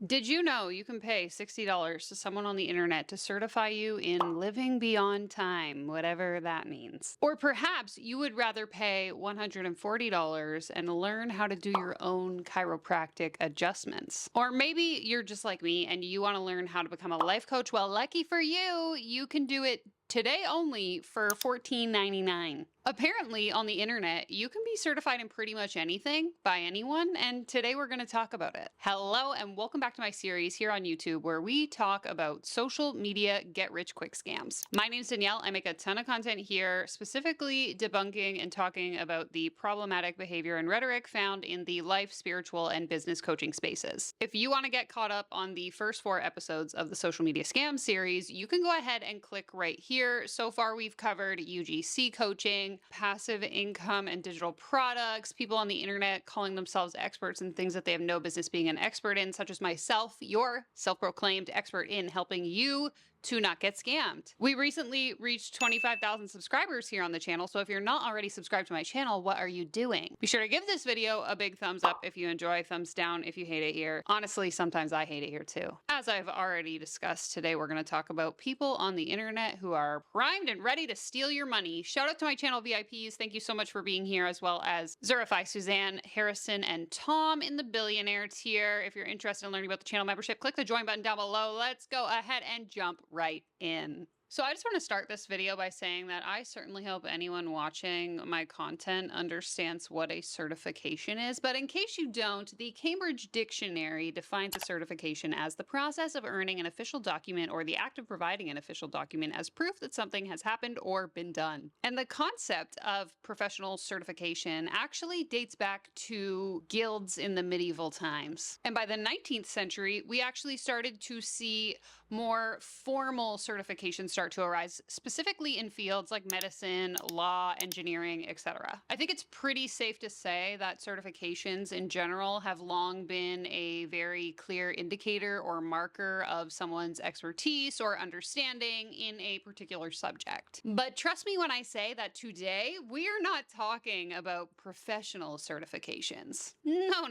Did you know you can pay $60 to someone on the internet to certify you in living beyond time, whatever that means? Or perhaps you would rather pay $140 and learn how to do your own chiropractic adjustments. Or maybe you're just like me and you want to learn how to become a life coach. Well, lucky for you, you can do it today only for $14.99. Apparently, on the internet, you can be certified in pretty much anything by anyone, and today we're going to talk about it. Hello, and welcome back to my series here on YouTube where we talk about social media get-rich-quick scams. My name's Danielle. I make a ton of content here, specifically debunking and talking about the problematic behavior and rhetoric found in the life, spiritual, and business coaching spaces. If you want to get caught up on the first 4 episodes of the social media scam series, you can go ahead and click right here. So far, we've covered UGC coaching, passive income and digital products, people on the internet calling themselves experts in things that they have no business being an expert in, such as myself, your self-proclaimed expert in helping you to not get scammed. We recently reached 25,000 subscribers here on the channel, so if you're not already subscribed to my channel, what are you doing? Be sure to give this video a big thumbs up if you enjoy, thumbs down if you hate it here. Honestly, sometimes I hate it here too. As I've already discussed, today we're going to talk about people on the internet who are primed and ready to steal your money. Shout out to my channel VIPs. Thank you so much for being here, as well as Zurify, Suzanne, Harrison, and Tom in the billionaire tier. If you're interested in learning about the channel membership, click the join button down below. Let's go ahead and jump right in. So I just want to start this video by saying that I certainly hope anyone watching my content understands what a certification is. But in case you don't, the Cambridge Dictionary defines a certification as the process of earning an official document or the act of providing an official document as proof that something has happened or been done. And the concept of professional certification actually dates back to guilds in the medieval times. And by the 19th century, we actually started to see more formal certifications start to arise, specifically in fields like medicine, law, engineering, etc. I think it's pretty safe to say that certifications in general have long been a very clear indicator or marker of someone's expertise or understanding in a particular subject. But trust me when I say that today we are not talking about professional certifications. No,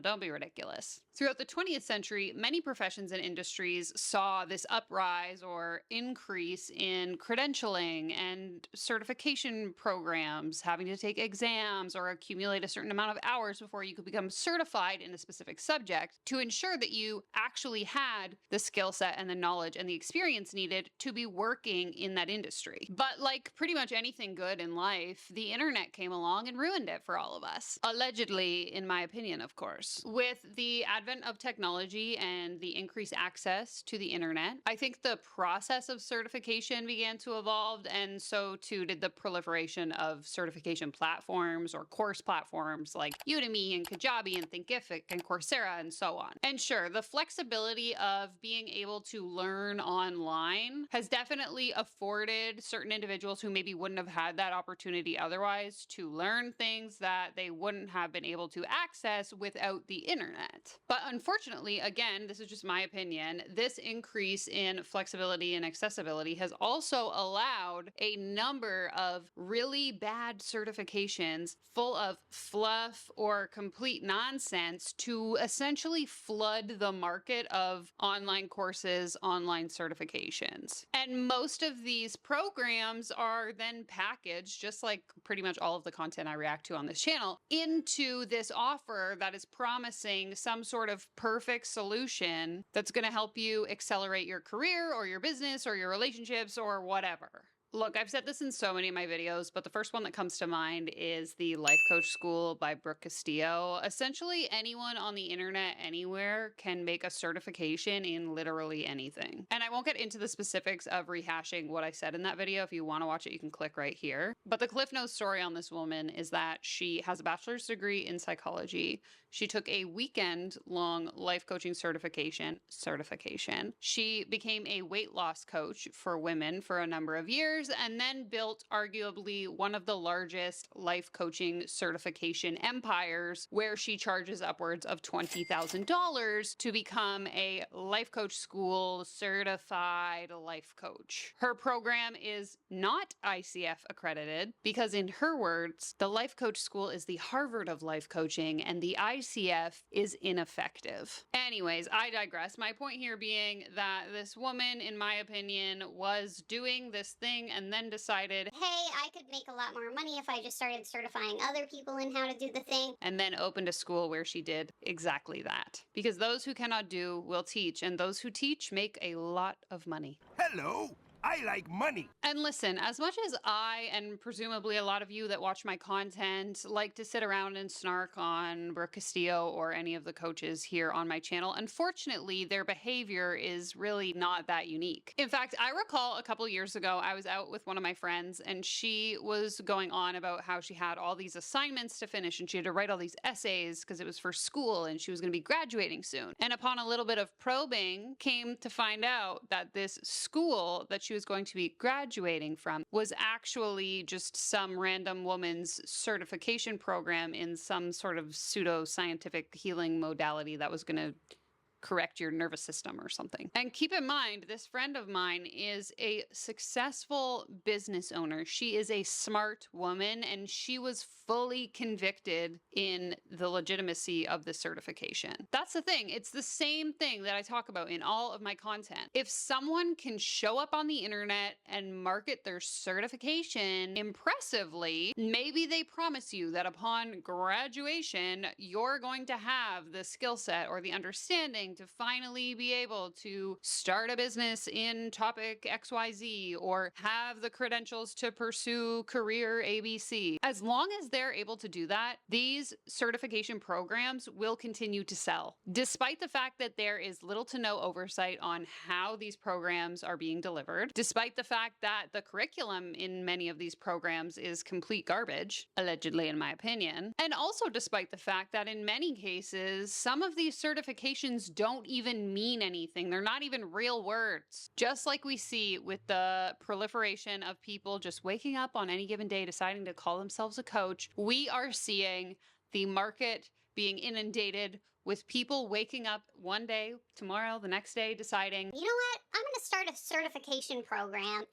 don't be ridiculous. Throughout the 20th century, many professions and industries saw this uprise or increase in credentialing and certification programs, having to take exams or accumulate a certain amount of hours before you could become certified in a specific subject to ensure that you actually had the skill set and the knowledge and the experience needed to be working in that industry. But like pretty much anything good in life, the internet came along and ruined it for all of us. Allegedly, in my opinion, of course. With the advent of technology and the increased access to the internet, I think the process of certification began to evolve, and so too did the proliferation of certification platforms or course platforms like Udemy and Kajabi and Thinkific and Coursera and so on. And sure, the flexibility of being able to learn online has definitely afforded certain individuals who maybe wouldn't have had that opportunity otherwise to learn things that they wouldn't have been able to access without the internet. But unfortunately, again, this is just my opinion, this increase in flexibility and accessibility has also allowed a number of really bad certifications full of fluff or complete nonsense to essentially flood the market of online courses, online certifications. And most of these programs are then packaged, just like pretty much all of the content I react to on this channel, into this offer that is promising some sort of perfect solution that's going to help you accelerate your career or your business or your relationships or whatever. Look, I've said this in so many of my videos, but the first one that comes to mind is the Life Coach School by Brooke Castillo. Essentially, anyone on the internet anywhere can make a certification in literally anything. And I won't get into the specifics of rehashing what I said in that video. If you want to watch it, you can click right here. But the Cliff Notes story on this woman is that she has a bachelor's degree in psychology. She took a weekend-long life coaching certification. She became a weight loss coach for women for a number of years. years and then built arguably one of the largest life coaching certification empires, where she charges upwards of $20,000 to become a life coach school certified life coach. Her program is not ICF accredited because, in her words, the life coach school is the Harvard of life coaching and the ICF is ineffective. Anyways, I digress. My point here being that this woman, in my opinion, was doing this thing and then decided, hey, I could make a lot more money if I just started certifying other people in how to do the thing. And then opened a school where she did exactly that. Because those who cannot do will teach, and those who teach make a lot of money. Hello, I like money. And listen, as much as I, and presumably a lot of you that watch my content, like to sit around and snark on Brooke Castillo or any of the coaches here on my channel, unfortunately, their behavior is really not that unique. In fact, I recall a couple years ago, I was out with one of my friends and she was going on about how she had all these assignments to finish and she had to write all these essays because it was for school and she was going to be graduating soon. And upon a little bit of probing, came to find out that this school that she was going to be graduating from was actually just some random woman's certification program in some sort of pseudo-scientific healing modality that was going to correct your nervous system or something. And keep in mind, this friend of mine is a successful business owner. She is a smart woman and she was fully convicted in the legitimacy of the certification. That's the thing. It's the same thing that I talk about in all of my content. If someone can show up on the internet and market their certification impressively, maybe they promise you that upon graduation, you're going to have the skill set or the understanding to finally be able to start a business in topic XYZ or have the credentials to pursue career ABC. As long as they're able to do that, these certification programs will continue to sell, despite the fact that there is little to no oversight on how these programs are being delivered, despite the fact that the curriculum in many of these programs is complete garbage, allegedly in my opinion, and also despite the fact that in many cases, some of these certifications don't even mean anything. They're not even real words. Just like we see with the proliferation of people just waking up on any given day deciding to call themselves a coach, we are seeing the market being inundated with people waking up one day, tomorrow, the next day, deciding, you know what? I'm going to start a certification program,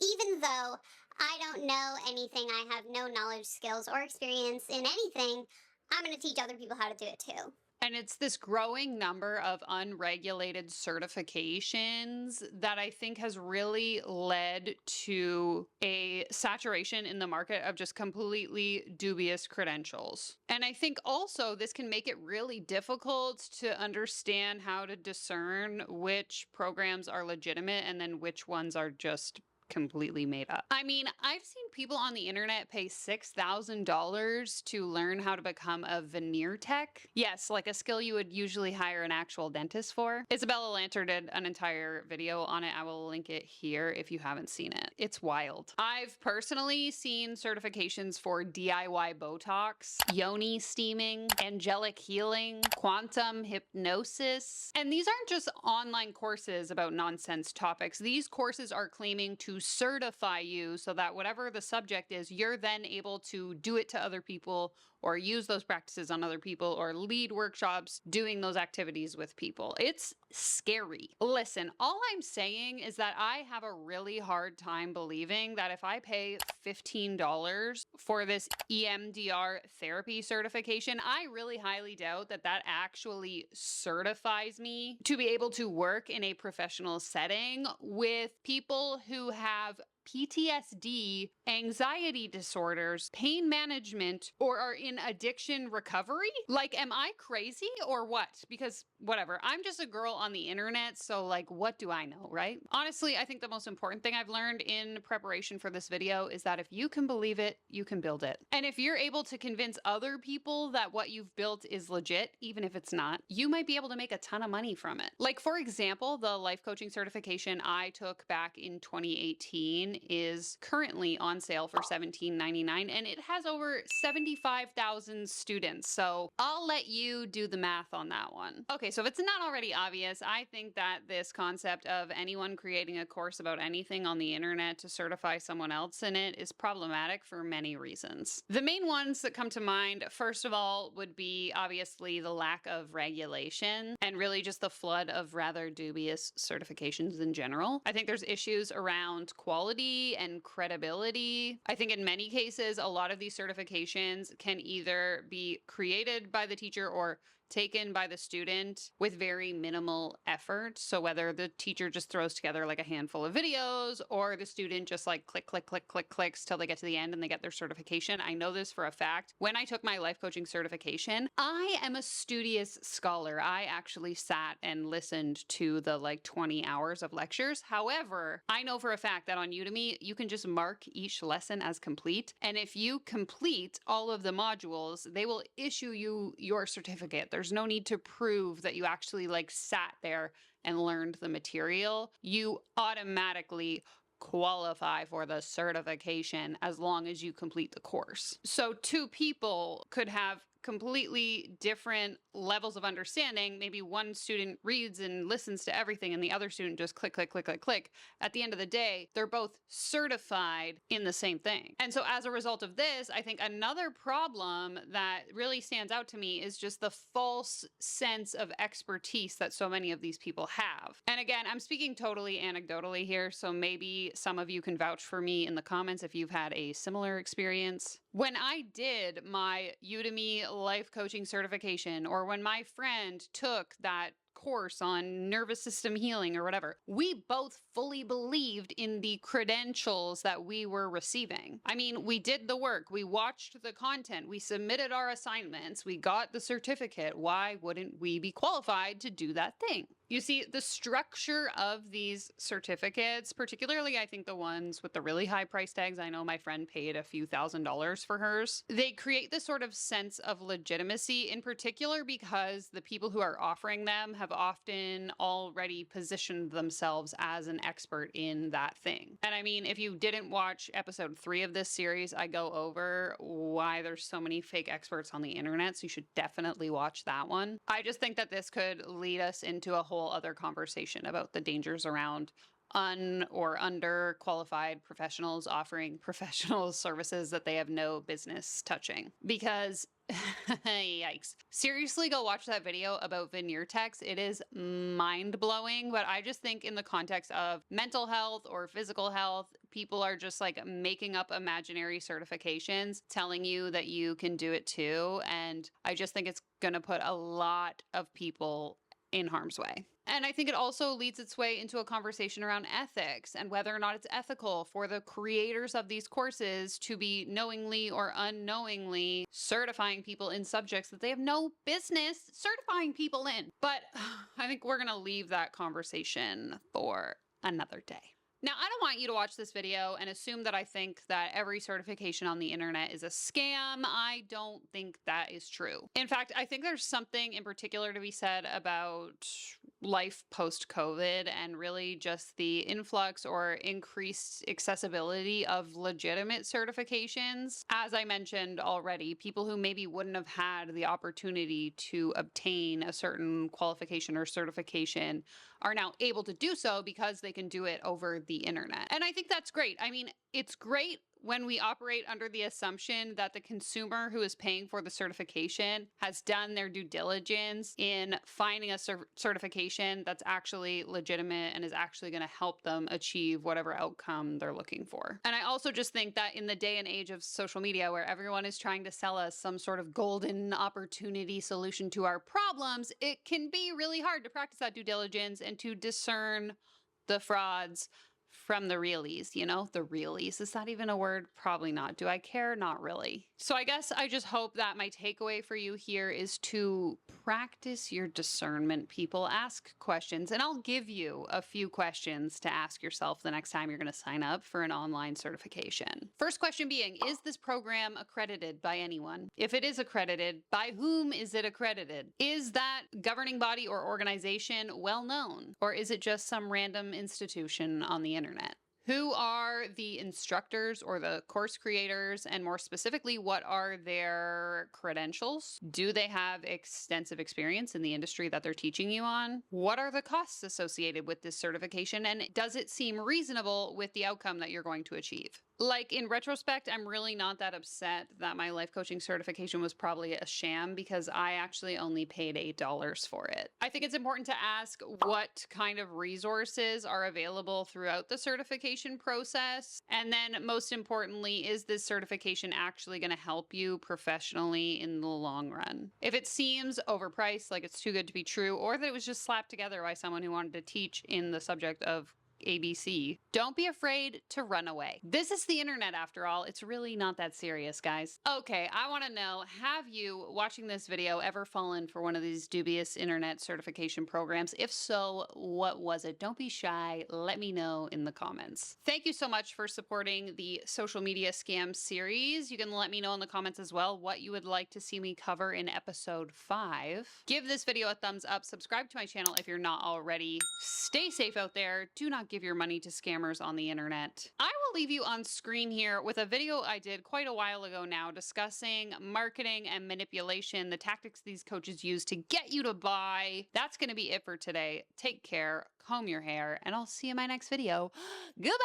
even though I don't know anything. I have no knowledge, skills, or experience in anything. I'm going to teach other people how to do it too. And it's this growing number of unregulated certifications that I think has really led to a saturation in the market of just completely dubious credentials. And I think also this can make it really difficult to understand how to discern which programs are legitimate and then which ones are just completely made up. I mean, I've seen people on the internet pay $6,000 to learn how to become a veneer tech. Yes, like a skill you would usually hire an actual dentist for. Isabella Lanter did an entire video on it. I will link it here if you haven't seen it. It's wild. I've personally seen certifications for DIY Botox, yoni steaming, angelic healing, quantum hypnosis. And these aren't just online courses about nonsense topics. These courses are claiming to certify you so that whatever the subject is, you're then able to do it to other people or use those practices on other people or lead workshops doing those activities with people. It's scary. Listen, all I'm saying is that I have a really hard time believing that if I pay $15 for this EMDR therapy certification, I really highly doubt that that actually certifies me to be able to work in a professional setting with people who have PTSD, anxiety disorders, pain management, or are in addiction recovery? Like, am I crazy or what? Because whatever, I'm just a girl on the internet, so like, what do I know, right? Honestly, I think the most important thing I've learned in preparation for this video is that if you can believe it, you can build it. And if you're able to convince other people that what you've built is legit, even if it's not, you might be able to make a ton of money from it. Like, for example, the life coaching certification I took back in 2018 one is currently on sale for $17.99, and it has over 75,000 students. So I'll let you do the math on that one. Okay, so if it's not already obvious, I think that this concept of anyone creating a course about anything on the internet to certify someone else in it is problematic for many reasons. The main ones that come to mind, first of all, would be obviously the lack of regulation and really just the flood of rather dubious certifications in general. I think there's issues around quality and credibility. I think in many cases, a lot of these certifications can either be created by the teacher or taken by the student with very minimal effort. So whether the teacher just throws together like a handful of videos or the student just like clicks till they get to the end and they get their certification. I know this for a fact. When I took my life coaching certification, I am a studious scholar. I actually sat and listened to the like 20 hours of lectures. However, I know for a fact that on Udemy, you can just mark each lesson as complete. And if you complete all of the modules, they will issue you your certificate. There's no need to prove that you actually like sat there and learned the material. You automatically qualify for the certification as long as you complete the course. So two people could have completely different levels of understanding. Maybe one student reads and listens to everything and the other student just click. At the end of the day, they're both certified in the same thing. And so as a result of this, I think another problem that really stands out to me is just the false sense of expertise that so many of these people have. And again, I'm speaking totally anecdotally here, so maybe some of you can vouch for me in the comments if you've had a similar experience. When I did my Udemy life coaching certification, or when my friend took that course on nervous system healing or whatever, we both fully believed in the credentials that we were receiving. I mean, we did the work, we watched the content, we submitted our assignments, we got the certificate. Why wouldn't we be qualified to do that thing? You see, the structure of these certificates, particularly I think the ones with the really high price tags, I know my friend paid a few $1,000s for hers, they create this sort of sense of legitimacy, in particular because the people who are offering them have often already positioned themselves as an expert in that thing. And I mean, if you didn't watch episode 3 of this series, I go over why there's so many fake experts on the internet, so you should definitely watch that one. I just think that this could lead us into a whole other conversation about the dangers around or under qualified professionals offering professional services that they have no business touching. Because yikes. Seriously, go watch that video about veneer techs. It is mind-blowing, but I just think in the context of mental health or physical health, people are just like making up imaginary certifications, telling you that you can do it too. And I just think it's going to put a lot of people in harm's way. And I think it also leads its way into a conversation around ethics and whether or not it's ethical for the creators of these courses to be knowingly or unknowingly certifying people in subjects that they have no business certifying people in. But I think we're going to leave that conversation for another day. Now, I don't want you to watch this video and assume that I think that every certification on the internet is a scam. I don't think that is true. In fact, I think there's something in particular to be said about life post-COVID and really just the influx or increased accessibility of legitimate certifications. As I mentioned already, people who maybe wouldn't have had the opportunity to obtain a certain qualification or certification are now able to do so because they can do it over the internet. And I think that's great. I mean, it's great when we operate under the assumption that the consumer who is paying for the certification has done their due diligence in finding a certification that's actually legitimate and is actually going to help them achieve whatever outcome they're looking for. And I also just think that in the day and age of social media where everyone is trying to sell us some sort of golden opportunity solution to our problems, it can be really hard to practice that due diligence and to discern the frauds from the realies, you know, the realies. Is that even a word? Probably not. Do I care? Not really. So I guess I just hope that my takeaway for you here is to practice your discernment, people. Ask questions, and I'll give you a few questions to ask yourself the next time you're going to sign up for an online certification. First question being, is this program accredited by anyone? If it is accredited, by whom is it accredited? Is that governing body or organization well known? Or is it just some random institution on the internet? Who are the instructors or the course creators? And more specifically, what are their credentials? Do they have extensive experience in the industry that they're teaching you on? What are the costs associated with this certification? And does it seem reasonable with the outcome that you're going to achieve? Like, in retrospect, I'm really not that upset that my life coaching certification was probably a sham because I actually only paid $8 for it. I think it's important to ask what kind of resources are available throughout the certification process. And then, most importantly, is this certification actually going to help you professionally in the long run? If it seems overpriced, like it's too good to be true, or that it was just slapped together by someone who wanted to teach in the subject of ABC, don't be afraid to run away. This is the internet after all. It's really not that serious, guys. Okay, I want to know, have you, watching this video, ever fallen for one of these dubious internet certification programs? If so, what was it? Don't be shy. Let me know in the comments. Thank you so much for supporting the social media scam series. You can let me know in the comments as well what you would like to see me cover in episode 5. Give this video a thumbs up. Subscribe to my channel if you're not already. Stay safe out there. Do not give your money to scammers on the internet. I will leave you on screen here with a video I did quite a while ago now discussing marketing and manipulation, the tactics these coaches use to get you to buy. That's going to be it for today. Take care, comb your hair, and I'll see you in my next video. Goodbye!